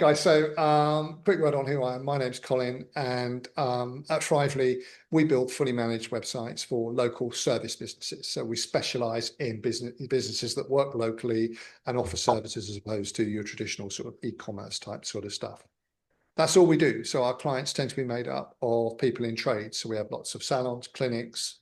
guys. So quick word on who I am. My name's Colin, and at Frively, we build fully managed websites for local service businesses. So we specialize in businesses that work locally and offer services as opposed to your traditional sort of e-commerce type sort of stuff. That's all we do. So our clients tend to be made up of people in trades. So we have lots of salons, clinics.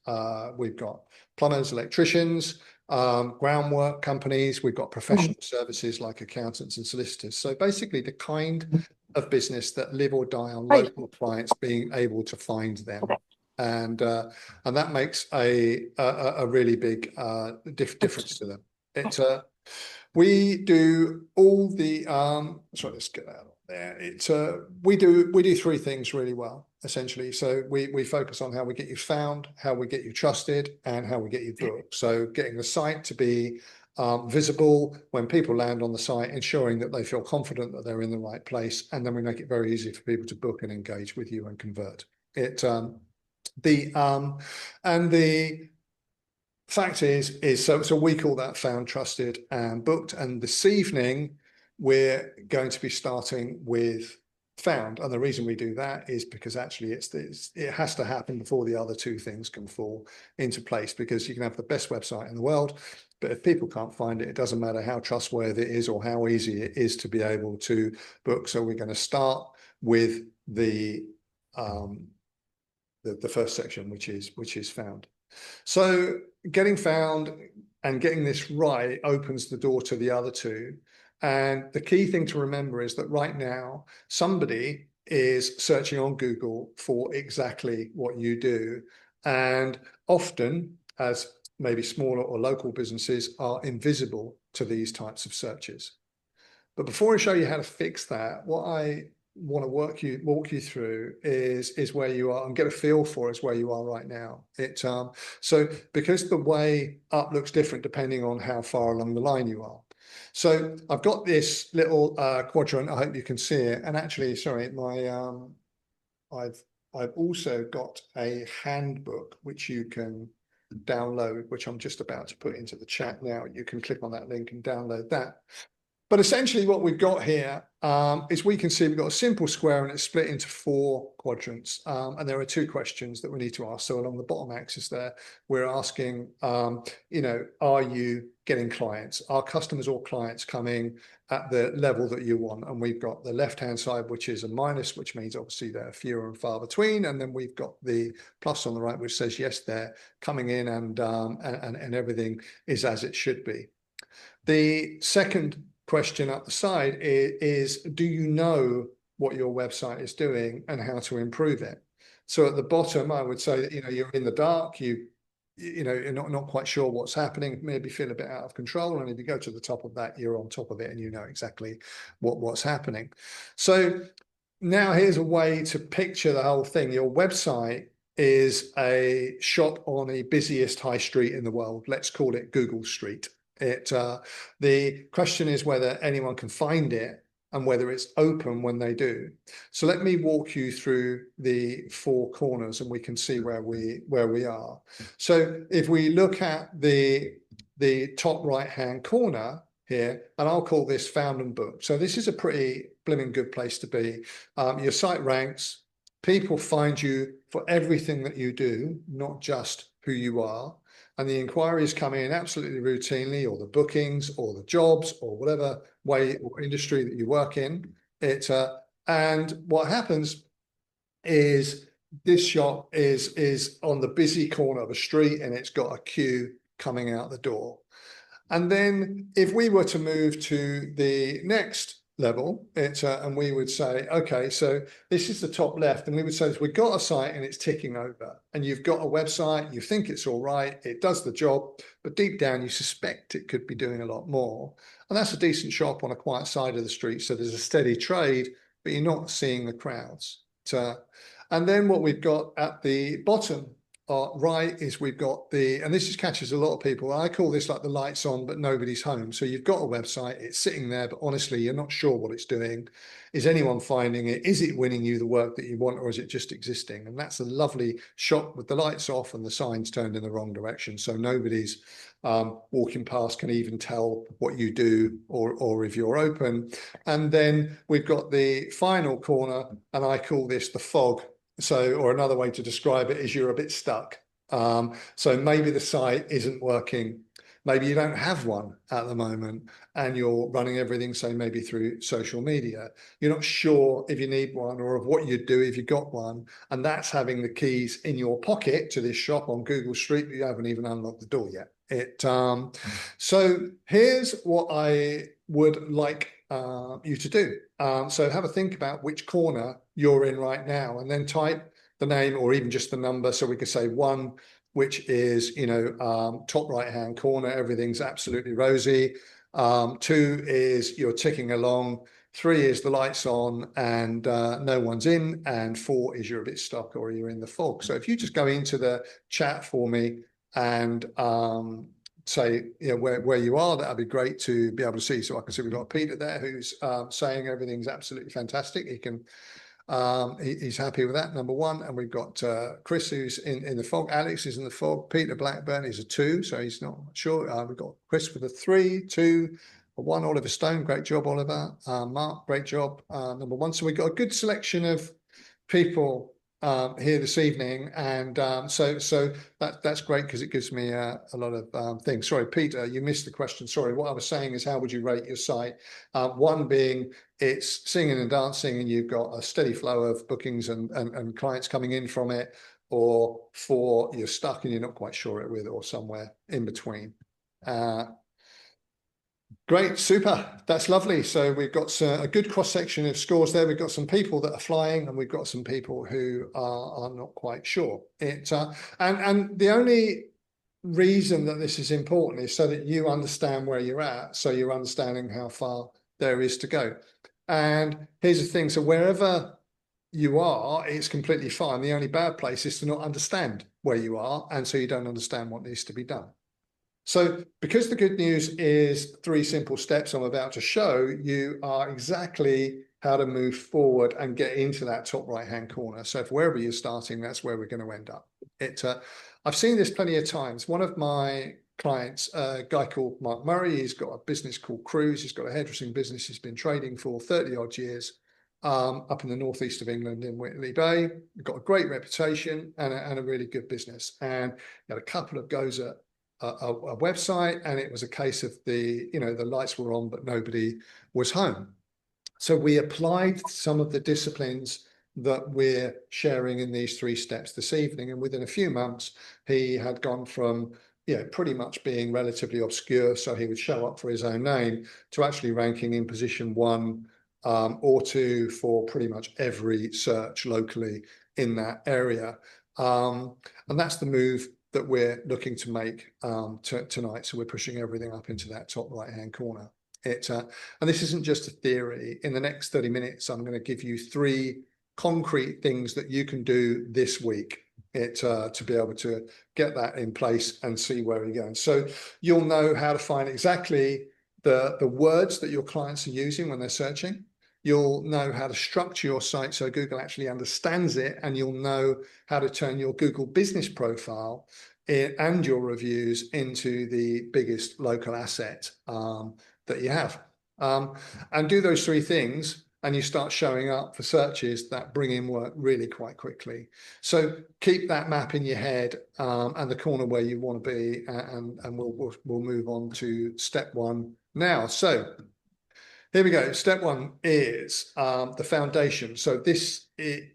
We've got plumbers, electricians, groundwork companies. We've got professional services like accountants and solicitors. So basically the kind of business that live or die on local clients being able to find them. And that makes a really big difference to them. We do all the sorry, let's get that out there. We do three things really well, essentially. So we focus on how we get you found, how we get you trusted, and how we get you booked. So getting the site to be visible when people land on the site, ensuring that they feel confident that they're in the right place, and then we make it very easy for people to book and engage with you and convert. The fact is so we call that found, trusted, and booked. And this evening we're going to be starting with found, and the reason we do that is because actually it has to happen before the other two things can fall into place, because you can have the best website in the world, but if people can't find it, it doesn't matter how trustworthy it is or how easy it is to be able to book. So we're going to start with the first section, which is found. So getting found and getting this right opens the door to the other two. And the key thing to remember is that right now, somebody is searching on Google for exactly what you do. And often, as maybe smaller or local businesses, are invisible to these types of searches. But before I show you how to fix that, what I want to walk you through is where you are and get a feel for is where you are right now. So because the way up looks different depending on how far along the line you are. So I've got this little quadrant. I hope you can see it. And actually, sorry, I've also got a handbook which you can download, which I'm just about to put into the chat now. You can click on that link and download that. But essentially what we've got here is we can see we've got a simple square and it's split into 4 quadrants. And there are 2 questions that we need to ask. So along the bottom axis there, we're asking, are you getting clients? Are customers or clients coming at the level that you want? And we've got the left-hand side, which is a minus, which means obviously they're fewer and far between. And then we've got the plus on the right, which says, yes, they're coming in and everything is as it should be. The second question up the side is do you know what your website is doing and how to improve it? So at the bottom, I would say that you're in the dark, you're not quite sure what's happening, maybe feel a bit out of control, and if you go to the top of that, you're on top of it and you know exactly what's happening. So now here's a way to picture the whole thing. Your website is a shop on the busiest high street in the world. Let's call it Google Street. The question is whether anyone can find it and whether it's open when they do. So let me walk you through the 4 corners and we can see where we are. So if we look at the top right-hand corner here, and I'll call this found and booked. So this is a pretty blimmin' good place to be. Your site ranks, people find you for everything that you do, not just who you are. And the inquiries come in absolutely routinely, or the bookings, or the jobs, or whatever way or industry that you work in. And what happens is this shop is on the busy corner of a street, and it's got a queue coming out the door. And then if we were to move to the next level, and we would say, okay, so this is the top left, and we would say we've got a site and it's ticking over, and you've got a website, you think it's all right, it does the job, but deep down you suspect it could be doing a lot more. And that's a decent shop on a quiet side of the street, so there's a steady trade, but you're not seeing the crowds. And then what we've got at the bottom right is we've got and this just catches a lot of people. I call this like the lights on, but nobody's home. So you've got a website, it's sitting there, but honestly, you're not sure what it's doing. Is anyone finding it? Is it winning you the work that you want, or is it just existing? And that's a lovely shot with the lights off and the signs turned in the wrong direction. So nobody's walking past can even tell what you do or if you're open. And then we've got the final corner, and I call this the fog. So, or another way to describe it is you're a bit stuck. So maybe the site isn't working. Maybe you don't have one at the moment and you're running everything, say, maybe through social media. You're not sure if you need one or of what you'd do if you got one. And that's having the keys in your pocket to this shop on Google Street, but you haven't even unlocked the door yet. So here's what I would like you to do. So have a think about which corner you're in right now, and then type the name or even just the number. So we could say 1, which is, top right hand corner, everything's absolutely rosy. 2 is you're ticking along. 3 is the lights on and no one's in, and 4 is you're a bit stuck or you're in the fog. So if you just go into the chat for me and say where you are, that'd be great to be able to see. So I can see we've got Peter there who's saying everything's absolutely fantastic. He can he's happy with that, number 1. And we've got Chris who's in the fog, Alex is in the fog, Peter Blackburn is a 2, so he's not sure. We've got Chris with a 3, 2, a 1, Oliver Stone, great job Oliver. Mark, great job, number 1. So we've got a good selection of people here this evening, and so that's great because it gives me a lot of things. Sorry, Peter, you missed the question. Sorry, what I was saying is how would you rate your site? 1 being it's singing and dancing and you've got a steady flow of bookings and clients coming in from it, or 4, you're stuck and you're not quite sure it with, or somewhere in between. Great, super, that's lovely. So we've got a good cross-section of scores there. We've got some people that are flying and we've got some people who are not quite sure. And the only reason that this is important is so that you understand where you're at, so you're understanding how far there is to go. And here's the thing, so wherever you are, it's completely fine. The only bad place is to not understand where you are, and so you don't understand what needs to be done. So because the good news is 3 simple steps I'm about to show, you are exactly how to move forward and get into that top right-hand corner. So if wherever you're starting, that's where we're going to end up. I've seen this plenty of times. One of my clients, a guy called Mark Murray, he's got a business called Cruise. He's got a hairdressing business. He's been trading for 30 odd years up in the northeast of England in Whitley Bay. He's got a great reputation and a really good business. And he had a couple of goes at a website, and it was a case of the lights were on but nobody was home. So we applied some of the disciplines that we're sharing in these 3 steps this evening, and within a few months he had gone from pretty much being relatively obscure, so he would show up for his own name, to actually ranking in position 1 or 2 for pretty much every search locally in that area. And that's the move that we're looking to make tonight. So we're pushing everything up into that top right-hand corner. And this isn't just a theory. In the next 30 minutes, I'm going to give you 3 concrete things that you can do this week to be able to get that in place and see where we're going. So you'll know how to find exactly the words that your clients are using when they're searching. You'll know how to structure your site so Google actually understands it, and you'll know how to turn your Google business profile and your reviews into the biggest local asset that you have. And do those 3 things, and you start showing up for searches that bring in work really quite quickly. So keep that map in your head and the corner where you want to be, and we'll move on to step 1 now. So here we go. Step 1 is the foundation. So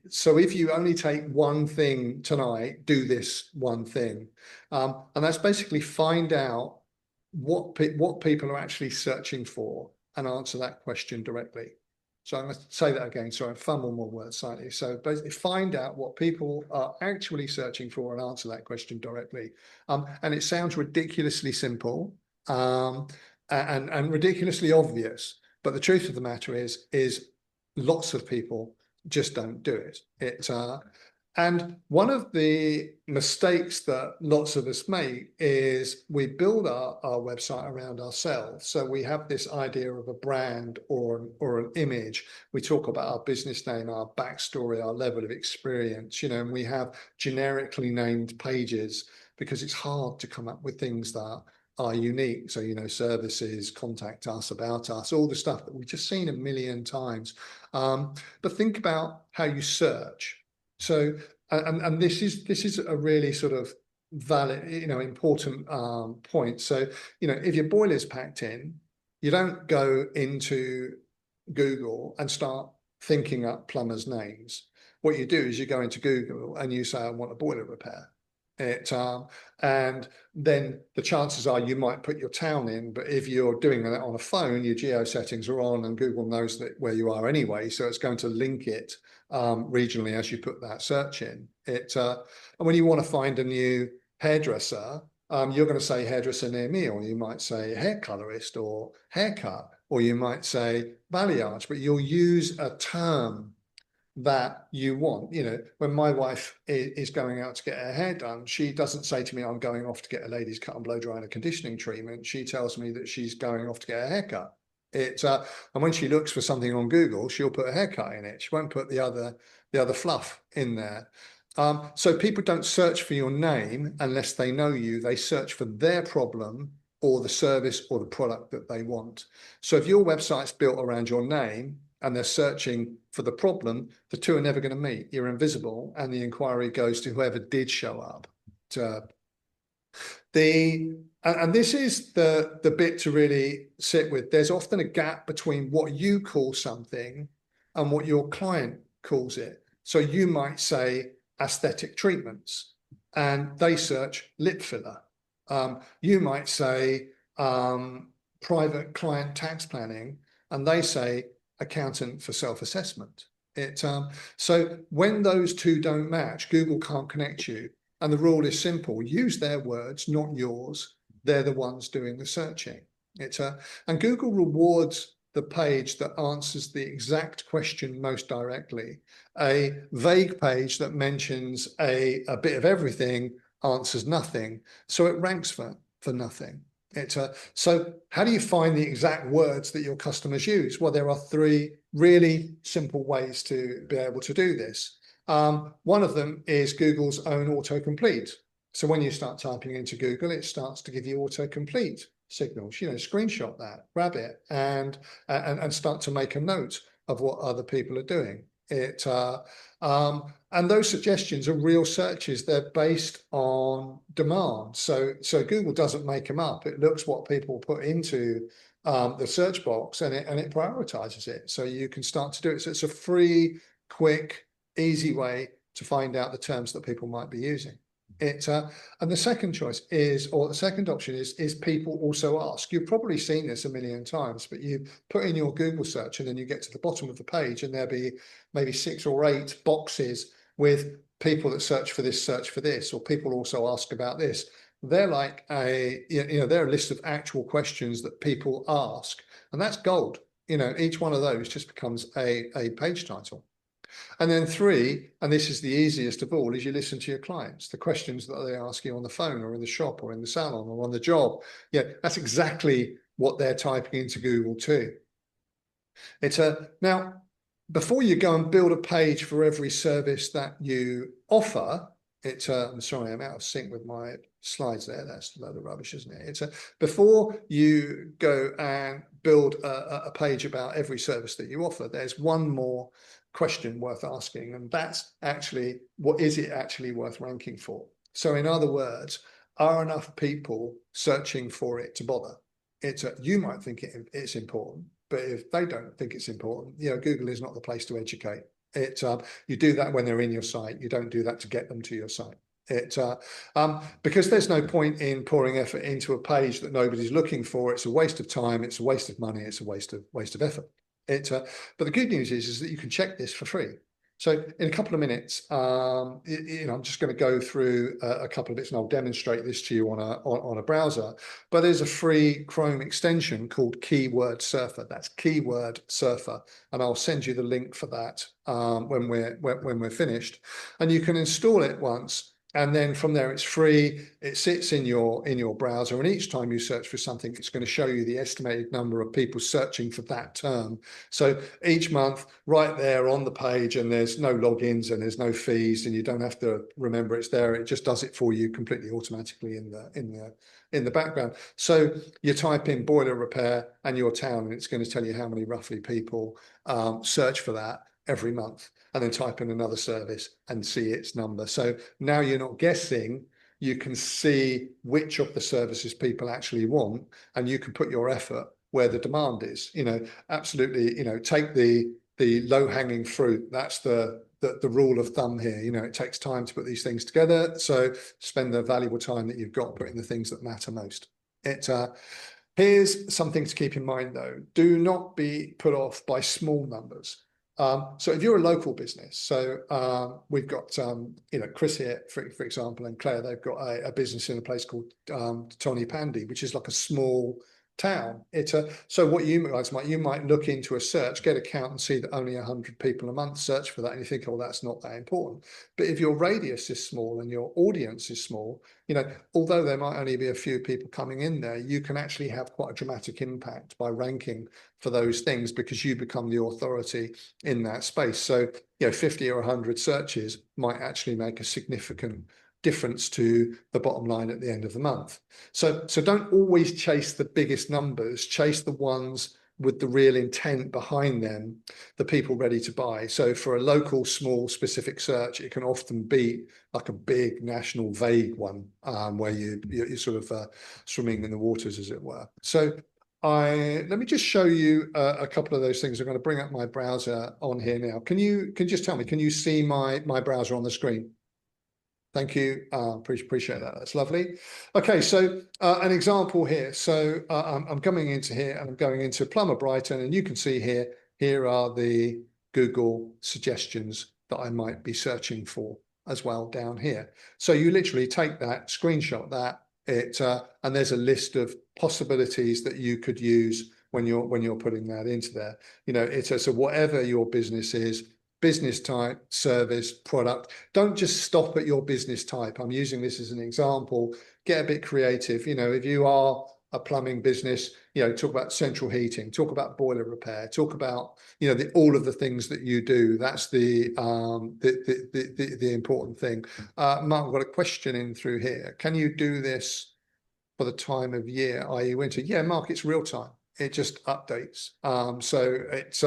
so if you only take one thing tonight, do this one thing, and that's basically find out what people are actually searching for and answer that question directly. So I'm going to say that again. So I fumble more words slightly. So basically find out what people are actually searching for and answer that question directly. And it sounds ridiculously simple and ridiculously obvious. But the truth of the matter is lots of people just don't do it. And one of the mistakes that lots of us make is we build our website around ourselves. So we have this idea of a brand or an image. We talk about our business name, our backstory, our level of experience, and we have generically named pages because it's hard to come up with things that are unique. So, services, contact us, about us, all the stuff that we've just seen a million times. But think about how you search. So, and this is a really sort of valid, important point. So, if your boiler's packed in, you don't go into Google and start thinking up plumbers' names. What you do is you go into Google and you say, I want a boiler repair. And then the chances are you might put your town in, but if you're doing that on a phone, your geo settings are on and Google knows that where you are anyway, so it's going to link it regionally as you put that search in. And when you want to find a new hairdresser, you're going to say hairdresser near me, or you might say hair colorist or haircut, or you might say balayage, but you'll use a term that you want. When my wife is going out to get her hair done, she doesn't say to me, I'm going off to get a ladies cut and blow dry and a conditioning treatment. She tells me that she's going off to get a haircut. And when she looks for something on Google, she'll put a haircut in it. She won't put the other fluff in there. So people don't search for your name unless they know you. They search for their problem or the service or the product that they want. So if your website's built around your name and they're searching for the problem, the two are never going to meet. You're invisible, and the inquiry goes to whoever did show up. And this is the bit to really sit with. There's often a gap between what you call something and what your client calls it. So you might say aesthetic treatments, and they search lip filler. You might say private client tax planning, and they say accountant for self-assessment. So when those two don't match, Google can't connect you. And the rule is simple: use their words, not yours. They're the ones doing the searching. And Google rewards the page that answers the exact question most directly. A vague page that mentions a bit of everything answers nothing. So it ranks for nothing. So how do you find the exact words that your customers use? Well, there are three really simple ways to be able to do this. One of them is Google's own autocomplete. So when you start typing into Google, it starts to give you autocomplete signals. Screenshot that, grab it, and start to make a note of what other people are doing. And those suggestions are real searches. They're based on demand. So Google doesn't make them up. It looks what people put into the search box, and it prioritizes it. So you can start to do it. So it's a free, quick, easy way to find out the terms that people might be using. And the second choice is, or the second option is people also ask. You've probably seen this a million times, but you put in your Google search and then you get to the bottom of the page and there'll be maybe 6 or 8 boxes with people that search for this, or people also ask about this. They're like they're a list of actual questions that people ask, and that's gold. Each one of those just becomes a page title. And then 3, and this is the easiest of all, is you listen to your clients, the questions that they ask you on the phone or in the shop or in the salon or on the job. Yeah, that's exactly what they're typing into Google too. Now, before you go and build a page for every service that you offer, I'm sorry, I'm out of sync with my slides there. That's a load of rubbish, isn't it? Before you go and build a page about every service that you offer, there's one more question worth asking, and that's actually, what is it actually worth ranking for? So in other words, are enough people searching for it to bother? You might think it's important, but if they don't think it's important, Google is not the place to educate. You do that when they're in your site. You don't do that to get them to your site. Because there's no point in pouring effort into a page that nobody's looking for. It's a waste of time. It's a waste of money. It's a waste of effort. But the good news is that you can check this for free. So in a couple of minutes, I'm just going to go through a couple of bits, and I'll demonstrate this to you on a browser. But there's a free Chrome extension called Keyword Surfer. That's Keyword Surfer, and I'll send you the link for that when we're finished. And you can install it once. And then from there, it's free. It sits in your browser, and each time you search for something, it's going to show you the estimated number of people searching for that term. So each month, right there on the page, and there's no logins and there's no fees, and you don't have to remember it's there. It just does it for you completely automatically in the background. So you type in boiler repair and your town, and it's going to tell you how many roughly people search for that every month, and then type in another service and see its number. So now you're not guessing, you can see which of the services people actually want, and you can put your effort where the demand is. Absolutely, take the low-hanging fruit. That's the rule of thumb here. It takes time to put these things together, so spend the valuable time that you've got putting the things that matter most. Here's something to keep in mind, though. Do not be put off by small numbers. So if you're a local business, so we've got Chris here, for example, and Claire, they've got a business in a place called Tony Pandy, which is like a small town. So what you might look into a search, get a count, and see that only 100 people a month search for that, and you think, oh, that's not that important. But if your radius is small and your audience is small, although there might only be a few people coming in there, you can actually have quite a dramatic impact by ranking for those things, because you become the authority in that space. So 50 or 100 searches might actually make a significant difference to the bottom line at the end of the month. So don't always chase the biggest numbers, chase the ones with the real intent behind them, the people ready to buy. So for a local, small, specific search, it can often be like a big national vague one, where you're sort of swimming in the waters, as it were. So let me just show you a couple of those things. I'm going to bring up my browser on here now. Can you just tell me, can you see my browser on the screen? Thank you. Appreciate that. That's lovely. Okay, so an example here. So I'm coming into here and I'm going into Plumber Brighton, and you can see here are the Google suggestions that I might be searching for as well down here. So you literally take that, screenshot that, and there's a list of possibilities that you could use when you're putting that into there. So whatever your business is, business type, service, product. Don't just stop at your business type. I'm using this as an example. Get a bit creative. If you are a plumbing business, talk about central heating, talk about boiler repair, talk about, all of the things that you do. That's the important thing. Mark, I've got a question in through here. Can you do this for the time of year, i.e. winter? Yeah, Mark, it's real time. It just updates. So it's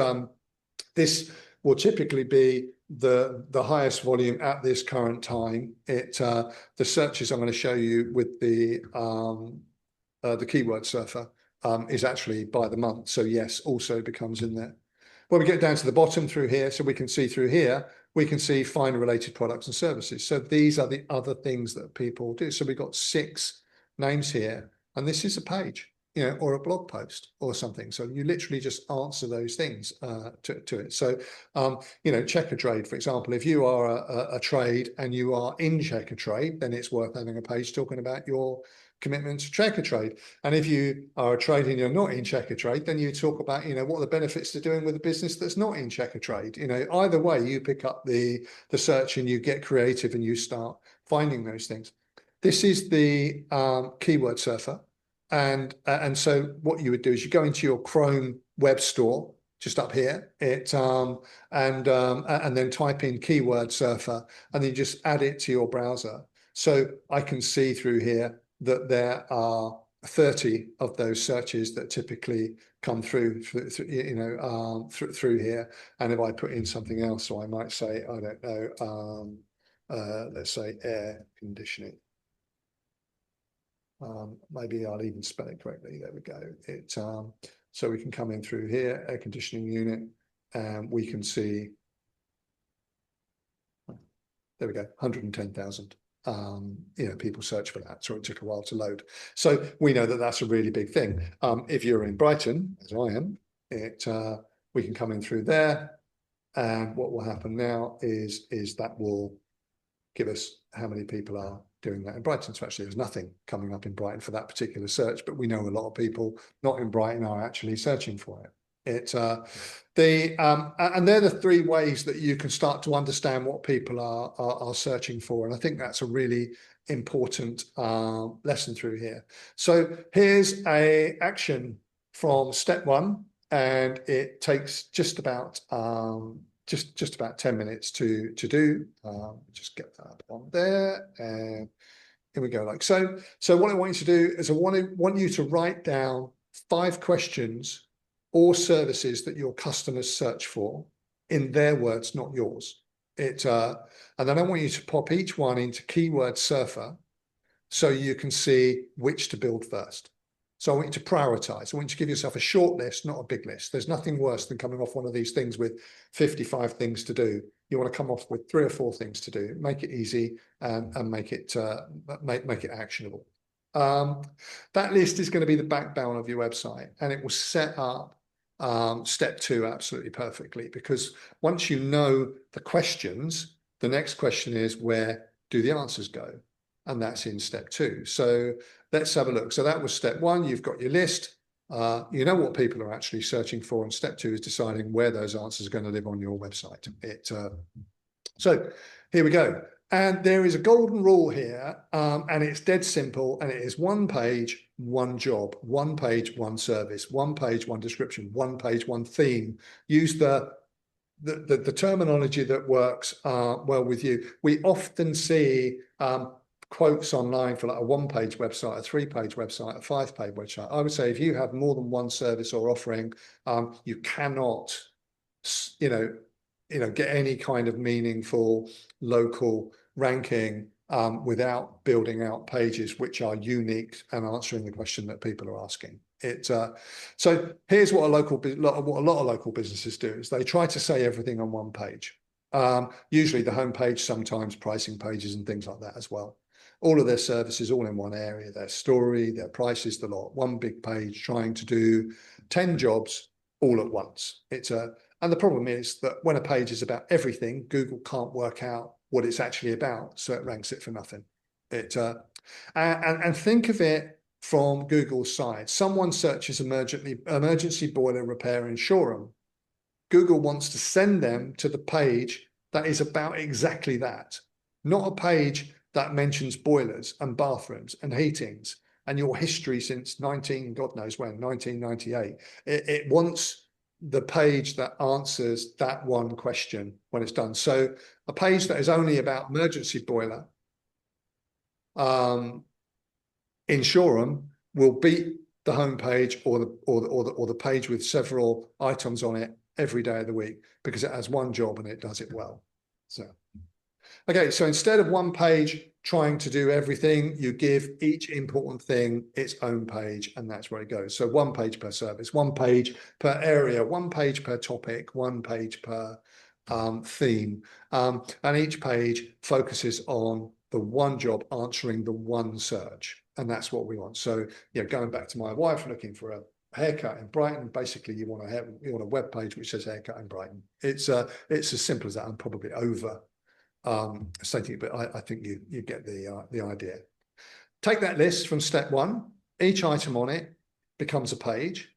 this will typically be the highest volume at this current time. The searches I'm going to show you with the keyword surfer is actually by the month. So yes, also becomes in there. When we get down to the bottom through here, so we can see through here, we can see find related products and services. So these are the other things that people do. So we've got 6 names here, and this is a page, or a blog post or something. So you literally just answer those things to it. So, check a trade, for example, if you are a trade and you are in check a trade, then it's worth having a page talking about your commitment to check a trade. And if you are a trade and you're not in check a trade, then you talk about, what are the benefits to doing with a business that's not in check a trade. Either way, you pick up the search and you get creative and you start finding those things. This is the keyword surfer. And so what you would do is you go into your Chrome web store, just up here, and then type in keyword surfer, and then you just add it to your browser. So I can see through here that there are 30 of those searches that typically come through here. And if I put in something else, so I might say, I don't know, let's say air conditioning. Maybe I'll even spell it correctly. There we go. So we can come in through here, air conditioning unit, and we can see, there we go, 110,000. People search for that, so it took a while to load. So we know that that's a really big thing. If you're in Brighton, as I am, we can come in through there, And what will happen now is that will give us how many people are doing that in Brighton. So actually there's nothing coming up in Brighton for that particular search, but we know a lot of people not in Brighton are actually searching for it. And they're the three ways that you can start to understand what people are searching for. And I think that's a really important lesson through here. So here's a action from step 1, and it takes just about 10 minutes to do. Just get that up on there, and here we go. Like so. So what I want you to do is I want you to write down 5 questions or services that your customers search for in their words, not yours. And then I want you to pop each one into keyword surfer so you can see which to build first. So I want you to prioritize. I want you to give yourself a short list, not a big list. There's nothing worse than coming off one of these things with 55 things to do. You want to come off with 3 or 4 things to do. Make it easy and make it actionable. That list is going to be the backbone of your website, and it will set up step 2 absolutely perfectly, because once you know the questions, the next question is, where do the answers go? And that's in step 2. So let's have a look. So that was step 1. You've got your list. You know what people are actually searching for. And step 2 is deciding where those answers are going to live on your website. So here we go. And there is a golden rule here, and it's dead simple. And it is 1 page, 1 job, 1 page, 1 service, 1 page, 1 description, 1 page, 1 theme. Use the terminology that works well with you. We often see quotes online for like a 1-page website, a 3-page website, a 5-page website. I would say if you have more than 1 service or offering, you cannot, get any kind of meaningful local ranking without building out pages which are unique and answering the question that people are asking. So here's what a lot of local businesses do is they try to say everything on 1 page. Usually the homepage, sometimes pricing pages and things like that as well. All of their services all in 1 area, their story, their prices, the lot, 1 big page trying to do 10 jobs all at once. And the problem is that when a page is about everything, Google can't work out what it's actually about, so it ranks it for nothing. And think of it from Google's side. Someone searches emergency boiler repair in Shoreham. Google wants to send them to the page that is about exactly that, not a page that mentions boilers and bathrooms and heatings and your history since God knows when, 1998. It wants the page that answers that 1 question when it's done. So a page that is only about emergency boiler in Shoreham will beat the homepage or the page with several items on it every day of the week, because it has 1 job and it does it well. So, okay, so instead of 1 page trying to do everything, you give each important thing its own page, and that's where it goes. So 1 page per service, 1 page per area, 1 page per topic, 1 page per theme, and each page focuses on the 1 job answering the 1 search, and that's what we want. So going back to my wife looking for a haircut in Brighton, basically you want a web page which says haircut in Brighton. It's as simple as that. I'm probably over stating it, but I think you get the idea. Take that list from step 1. Each item on it becomes a page,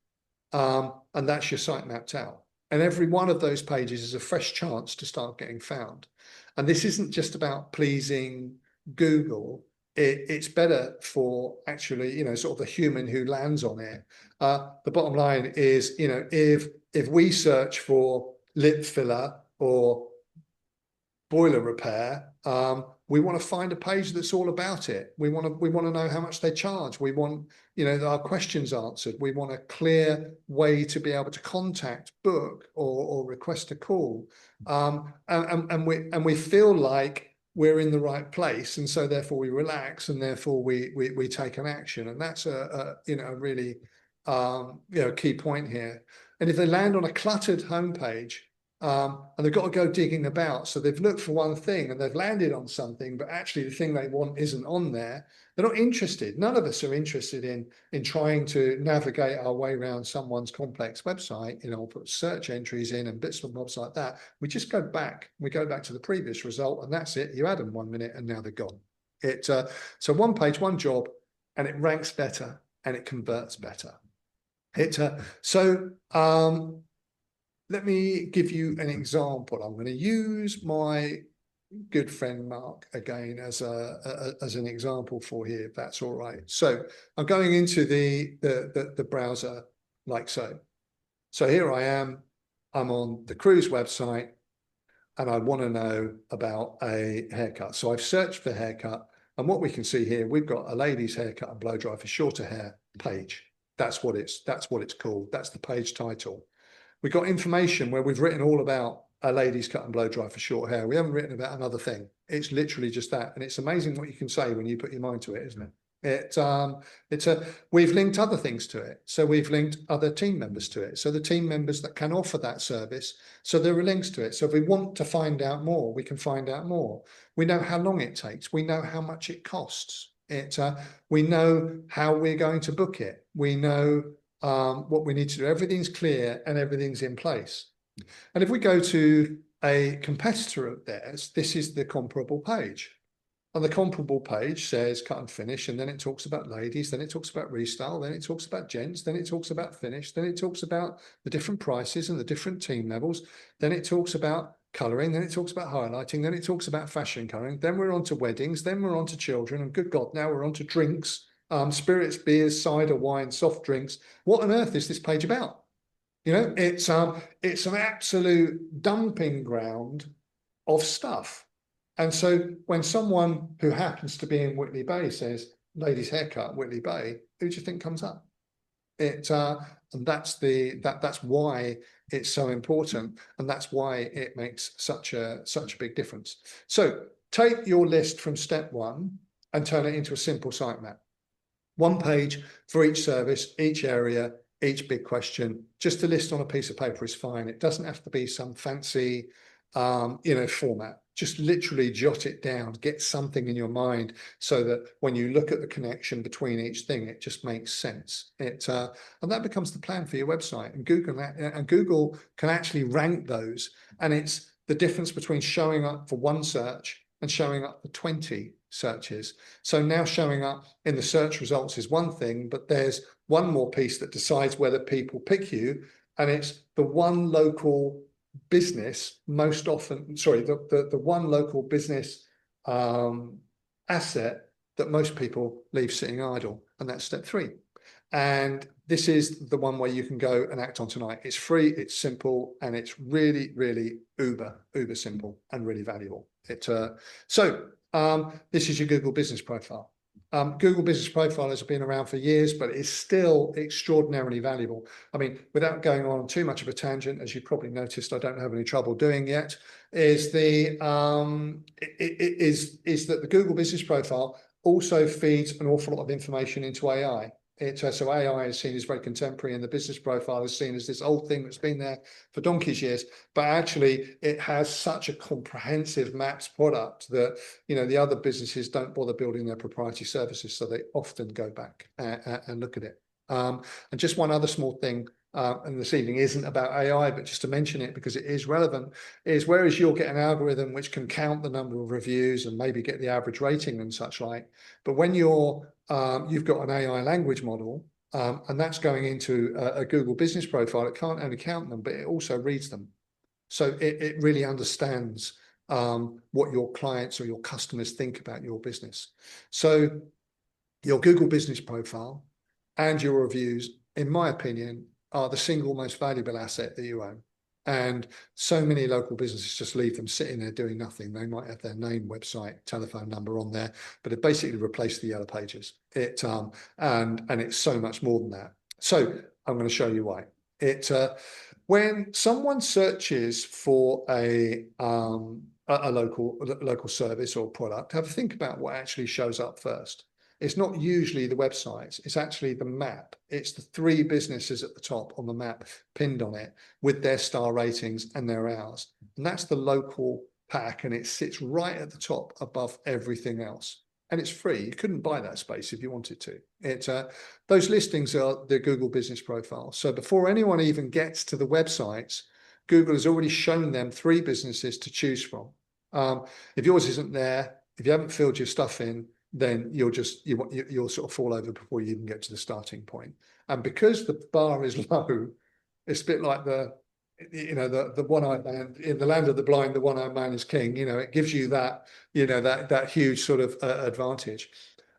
and that's your site mapped out. And every one of those pages is a fresh chance to start getting found. And this isn't just about pleasing Google. It's better for actually, sort of the human who lands on it. The bottom line is, if we search for lip filler or boiler repair, we want to find a page that's all about it. We want to know how much they charge. We want, our questions answered. We want a clear way to be able to contact, book, or request a call. And we feel like we're in the right place, and so therefore we relax, and therefore we take an action. And that's a really key point here. And if they land on a cluttered homepage, and they've got to go digging about. So they've looked for one thing and they've landed on something, but actually the thing they want isn't on there. They're not interested. None of us are interested in trying to navigate our way around someone's complex website, put search entries in and bits and bobs like that. We just go back. We go back to the previous result, and that's it. You add them 1 minute and now they're gone. So one page, one job, and it ranks better and it converts better. Let me give you an example. I'm going to use my good friend Mark again as an example for here, if that's all right. So I'm going into the browser like so. So here I am. I'm on the cruise website, and I want to know about a haircut. So I've searched for haircut, and what we can see here, we've got a lady's haircut and blow dry for shorter hair page. That's what it's called. That's the page title. We've got information where we've written all about a lady's cut and blow dry for short hair. We haven't written about another thing. It's literally just that. And it's amazing what you can say when you put your mind to it, isn't it? We've linked other things to it. So we've linked other team members to it. So the team members that can offer that service. So there are links to it. So if we want to find out more, we can find out more. We know how long it takes. We know how much it costs. We know how we're going to book it. We know what we need to do. Everything's clear and everything's in place. And if we go to a competitor of theirs, this is the comparable page. And the comparable page says cut and finish, and then it talks about ladies, then it talks about restyle, then it talks about gents, then it talks about finish, then it talks about the different prices and the different team levels, then it talks about colouring, then it talks about highlighting, then it talks about fashion colouring, then we're on to weddings, then we're on to children, and good God, now we're on to drinks. Spirits, beers, cider, wine, soft drinks. What on earth is this page about? It's an absolute dumping ground of stuff. And so when someone who happens to be in Whitley Bay says, ladies haircut, Whitley Bay, who do you think comes up? And that's why it's so important. And that's why it makes such a big difference. So take your list from step one and turn it into a simple sitemap. One page for each service, each area, each big question. Just a list on a piece of paper is fine. It doesn't have to be some fancy, format. Just literally jot it down, get something in your mind so that when you look at the connection between each thing, it just makes sense. And that becomes the plan for your website. And Google can actually rank those. And it's the difference between showing up for one search and showing up for 20 searches. So now showing up in the search results is one thing, but there's one more piece that decides whether people pick you, and it's the one local business the one local business asset that most people leave sitting idle, and that's step 3. And this is the one where you can go and act on tonight. It's free, it's simple, and it's really, really uber simple and really valuable. This is your Google Business Profile. Google Business Profile has been around for years, but it's still extraordinarily valuable. I mean, without going on too much of a tangent, as you probably noticed, I don't have any trouble doing yet, is that the Google Business Profile also feeds an awful lot of information into AI. So AI is seen as very contemporary, and the business profile is seen as this old thing that's been there for donkey's years. But actually, it has such a comprehensive maps product that the other businesses don't bother building their proprietary services, so they often go back and look at it. And just one other small thing, and this evening isn't about AI, but just to mention it because it is relevant, is whereas you'll get an algorithm which can count the number of reviews and maybe get the average rating and such like, but when you've got an AI language model, and that's going into a Google Business Profile, it can't only count them, but it also reads them. So it really understands what your clients or your customers think about your business. So your Google Business Profile and your reviews, in my opinion, are the single most valuable asset that you own. And so many local businesses just leave them sitting there doing nothing. They might have their name, website, telephone number on there, but it basically replaced the yellow pages. And it's so much more than that. So I'm going to show you why. When someone searches for a local service or product, have a think about what actually shows up first. it's not usually the websites, it's actually the map. It's the 3 businesses at the top on the map pinned on it with their star ratings and their hours. And that's the local pack, and it sits right at the top above everything else. And it's free. You couldn't buy that space if you wanted to. Those listings are the Google business profile. So before anyone even gets to the websites, Google has already shown them 3 businesses to choose from. If yours isn't there, if you haven't filled your stuff in, then you'll sort of fall over before you even get to the starting point. And because the bar is low, it's a bit like the one-eyed man in the land of the blind, the one-eyed man is king. It gives you that, that huge sort of advantage.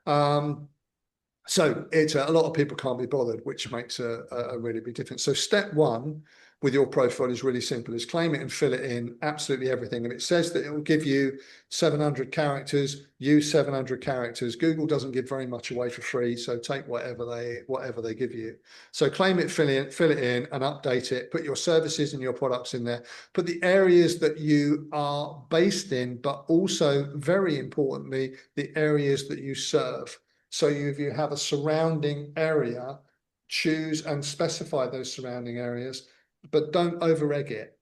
So a lot of people can't be bothered, which makes a really big difference. So step 1 with your profile is really simple: is claim it and fill it in, absolutely everything. And it says that it will give you 700 characters, use 700 characters. Google doesn't give very much away for free, so take whatever they give you. So claim it, fill it in and update it. Put your services and your products in there. Put the areas that you are based in, but also, very importantly, the areas that you serve. So if you have a surrounding area, choose and specify those surrounding areas, but don't over-egg it.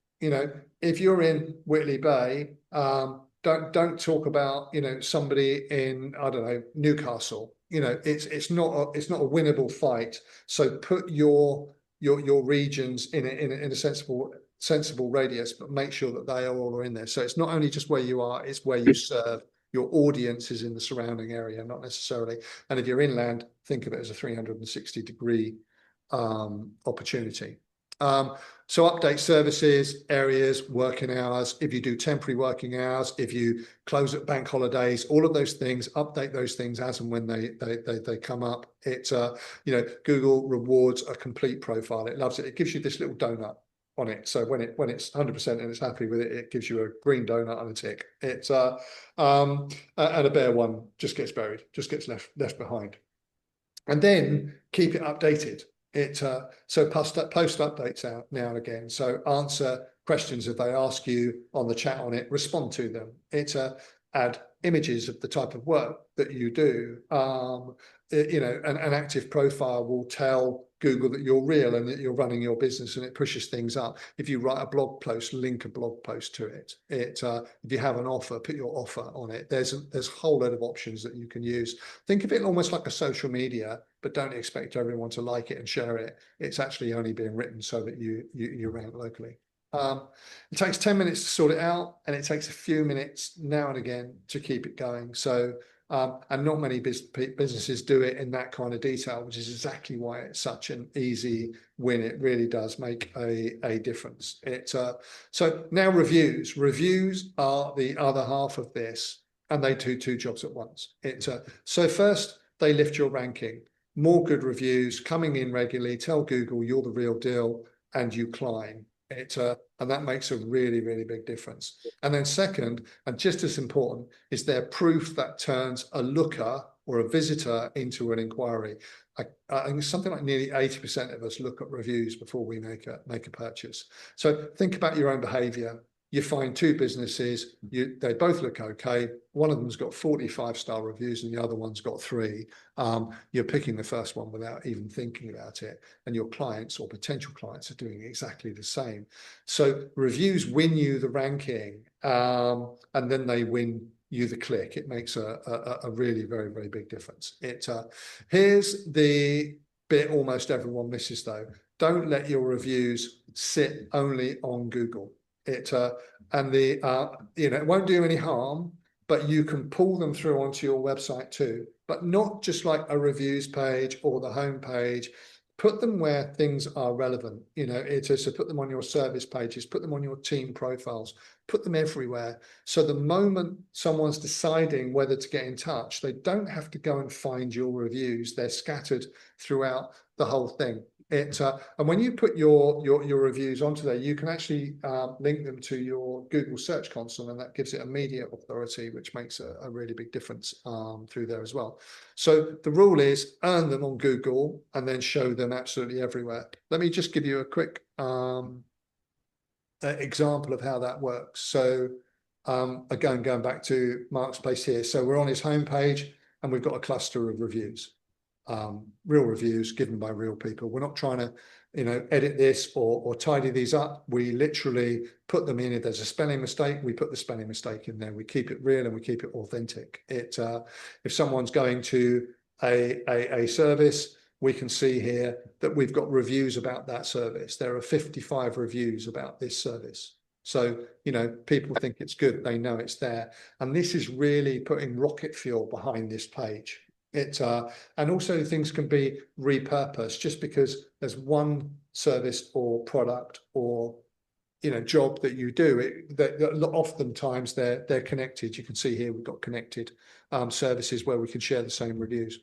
If you're in Whitley Bay, don't talk about somebody in, I don't know, Newcastle. It's not a winnable fight. So put your regions in a sensible radius, but make sure that they are all in there. So it's not only just where you are, it's where you serve. Your audience is in the surrounding area, not necessarily. And if you're inland, think of it as a 360-degree opportunity. So update services, areas, working hours. If you do temporary working hours, if you close at bank holidays, all of those things, update those things as and when they come up. Google rewards a complete profile. It loves it. It gives you this little donut on it. So when it's 100% and it's happy with it, it gives you a green donut and a tick. And a bare one just gets buried, just gets left behind. And then keep it updated. So post updates out now and again. So answer questions if they ask you on the chat on it, respond to them. Add images of the type of work that you do. An active profile will tell Google that you're real and that you're running your business, and it pushes things up. If you write a blog post, link a blog post to it. If you have an offer, put your offer on it. There's a whole load of options that you can use. Think of it almost like a social media, but don't expect everyone to like it and share it. It's actually only being written so that you rank locally. It takes 10 minutes to sort it out, and it takes a few minutes now and again to keep it going. So, and not many businesses do it in that kind of detail, which is exactly why it's such an easy win. It really does make a difference. So now reviews. Reviews are the other half of this, and they do 2 jobs at once. So first, they lift your ranking. More good reviews coming in regularly. Tell Google you're the real deal, and you climb. And that makes a really, really big difference. And then second, and just as important, is their proof that turns a looker or a visitor into an inquiry. I think something like nearly 80% of us look at reviews before we make a purchase. So think about your own behavior. You find 2 businesses, they both look okay. One of them's got 45-star reviews and the other one's got 3. You're picking the first one without even thinking about it. And your clients or potential clients are doing exactly the same. So reviews win you the ranking, and then they win you the click. It makes a really very, very big difference. Here's the bit almost everyone misses though. Don't let your reviews sit only on Google. It won't do any harm, but you can pull them through onto your website too, but not just like a reviews page or the home page. Put them where things are relevant. So put them on your service pages, put them on your team profiles, put them everywhere. So the moment someone's deciding whether to get in touch, they don't have to go and find your reviews. They're scattered throughout the whole thing. And when you put your reviews onto there, you can actually link them to your Google Search Console, and that gives it immediate authority, which makes a really big difference through there as well. So the rule is earn them on Google and then show them absolutely everywhere. Let me just give you a quick example of how that works. So again, going back to Mark's place here. So we're on his homepage. and we've got a cluster of reviews, real reviews given by real people. We're not trying to, edit this or tidy these up. We literally put them in. If there's a spelling mistake, we put the spelling mistake in there. We keep it real and we keep it authentic. If someone's going to a service, we can see here that we've got reviews about that service. There are 55 reviews about this service. So, people think it's good. They know it's there. And this is really putting rocket fuel behind this page. And also things can be repurposed. Just because there's one service or product or job that you do, oftentimes they're connected. You can see here we've got connected services where we can share the same reviews.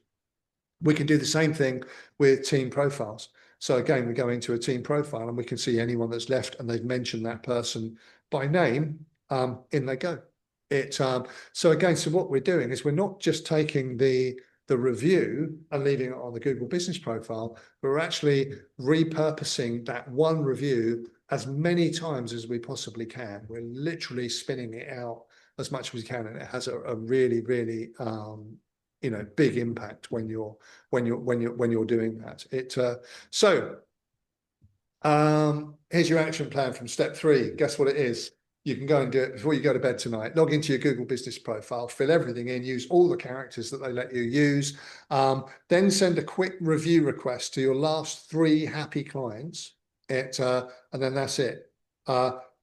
We can do the same thing with team profiles. So again, we go into a team profile and we can see anyone that's left and they've mentioned that person by name, in they go. So again, so what we're doing is we're not just taking the review and leaving it on the Google business profile, but we're actually repurposing that one review as many times as we possibly can. We're literally spinning it out as much as we can, and it has a really, really big impact when you're doing that. Here's your action plan from step 3. Guess what it is? You can go and do it before you go to bed tonight. Log into your Google business profile, fill everything in, use all the characters that they let you use, then send a quick review request to your last 3 happy clients. And then that's it.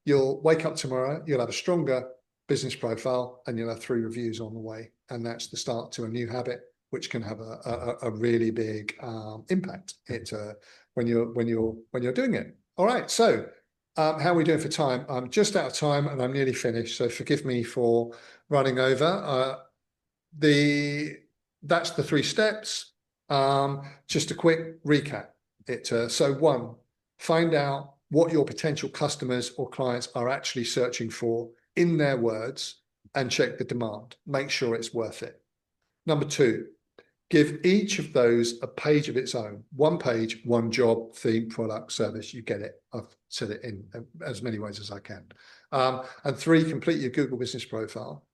You'll wake up tomorrow, you'll have a stronger business profile, and you'll have 3 reviews on the way. And that's the start to a new habit, which can have a really big impact when you're doing it. All right, so how are we doing for time? I'm just out of time and I'm nearly finished, so forgive me for running over. That's the 3 steps. Just a quick recap. So 1, find out what your potential customers or clients are actually searching for in their words and check the demand. Make sure it's worth it. Number 2, give each of those a page of its own. 1 page, 1 job, theme, product, service. You get it. I've said it in as many ways as I can. And 3, complete your Google business profile.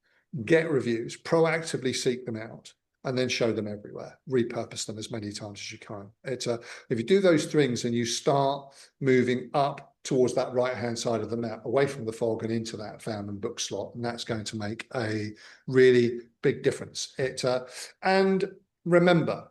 Get reviews, proactively seek them out, and then show them everywhere. Repurpose them as many times as you can. If you do those things and you start moving up towards that right-hand side of the map, away from the fog and into that found and book slot, and that's going to make a really big difference. And remember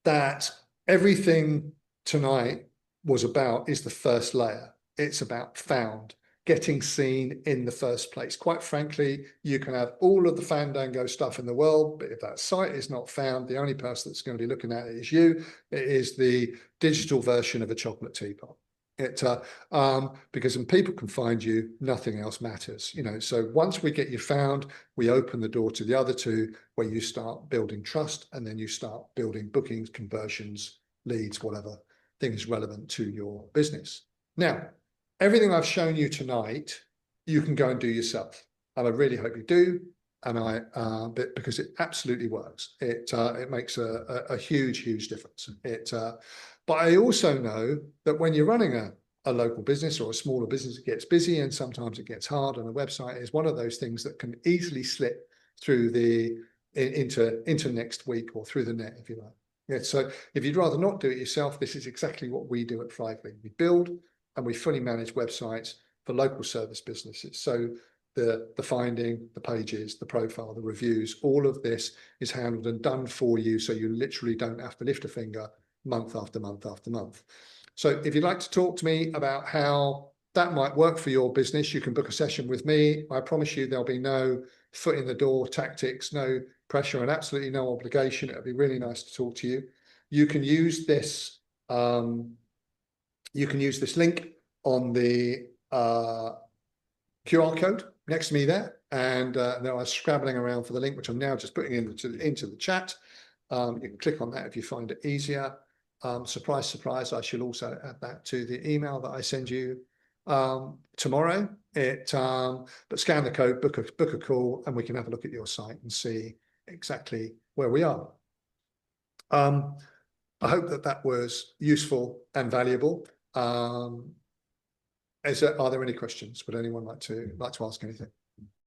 that everything tonight is the first layer. It's about found, getting seen in the first place. Quite frankly, you can have all of the Fandango stuff in the world, but if that site is not found, the only person that's going to be looking at it is you. It is the digital version of a chocolate teapot. Because when people can find you, nothing else matters. So once we get you found, we open the door to the other 2, where you start building trust, and then you start building bookings, conversions, leads, whatever thing is relevant to your business. Now, everything I've shown you tonight, you can go and do yourself, and I really hope you do. And because it absolutely works. It makes a huge difference. But I also know that when you're running a local business or a smaller business, it gets busy and sometimes it gets hard. And a website is one of those things that can easily slip through into next week or through the net, if you like. Yeah, so if you'd rather not do it yourself, this is exactly what we do at Frively. We build and we fully manage websites for local service businesses. So the finding, the pages, the profile, the reviews, all of this is handled and done for you, so you literally don't have to lift a finger month after month after month. So if you'd like to talk to me about how that might work for your business, you can book a session with me. I promise you there'll be no foot in the door tactics, no pressure, and absolutely no obligation. It'll be really nice to talk to you. You can use this link on the QR code next to me there, and now I'm scrabbling around for the link, which I'm now just putting into the chat. You can click on that if you find it easier. Surprise, surprise, I shall also add that to the email that I send you tomorrow. But scan the code, book a call, and we can have a look at your site and see exactly where we are. I hope that was useful and valuable. Are there any questions? Would anyone like to ask anything?